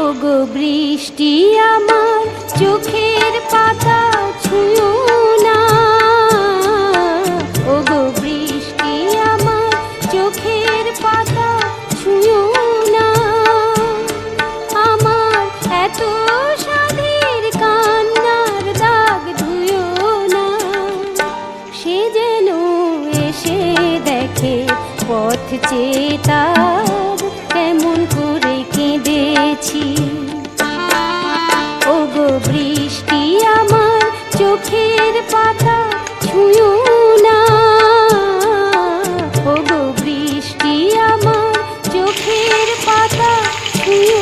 ওগো বৃষ্টি আমার চোখের পাতা ছুঁয়ো না, ওগো বৃষ্টি আমার চোখের পাতা ছুঁয়ো না। আমার এত সাধের কান্নার দাগ ধুয়ো না, সে যেন এসে দেখে পথ চেয়ে তার কেমন করে কেঁদেছি। ওগো বৃষ্টি আমার চোখের পাতা ছুঁয়ো না, ওগো বৃষ্টি আমার চোখের পাতা ছুঁয়ো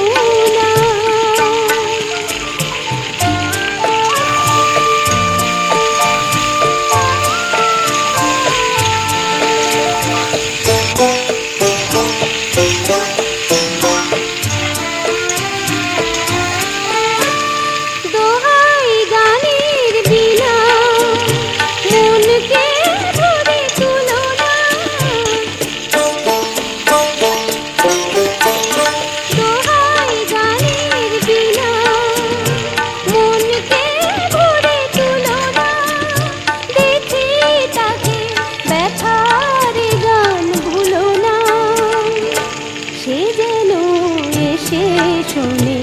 না। শোনে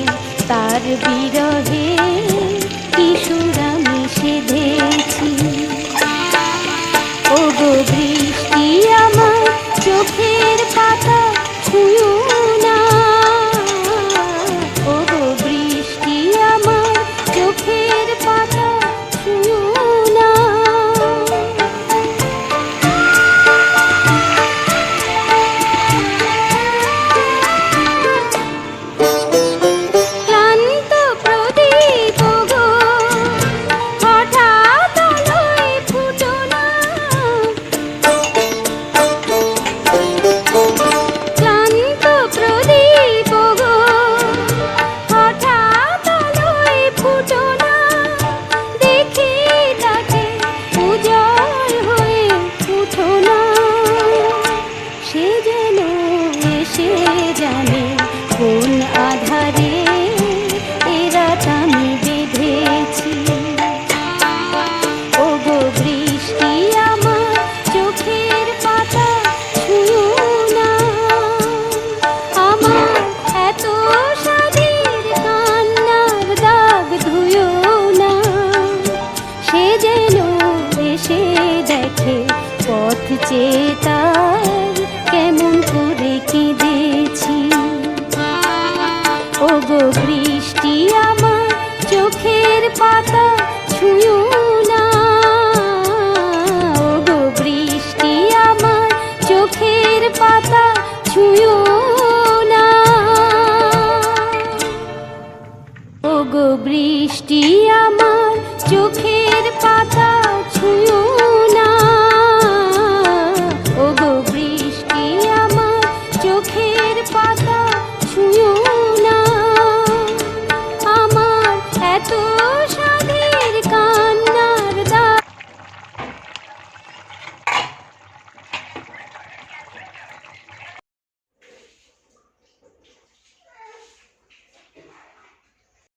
তার বিরহে কি সুর আমি সেধেছি। ওগো বৃষ্টি আমার চোখের পাতা ছুঁয়ো না, ওগো বৃষ্টি আমার চোখের পাতা ছুঁয়ো না। জানে কোন আধারে এরা আমি বেঁধেছি। ওগো বৃষ্টি আমার চোখের পাতা ছুঁয়ো না, আমার এত সাধের কান্নার দাগ ধুয়ো না, সে যেন এসে দেখে পথ চেয়ে তার কেমন করে কেঁদেছি। ওগো বৃষ্টি আমার চোখের পাতা ছুঁয়ো না, ওগো বৃষ্টি আমার চোখের পাতা ছুঁয়ো না, ওগো বৃষ্টি আমার চোখের পাতা ছুঁয়ো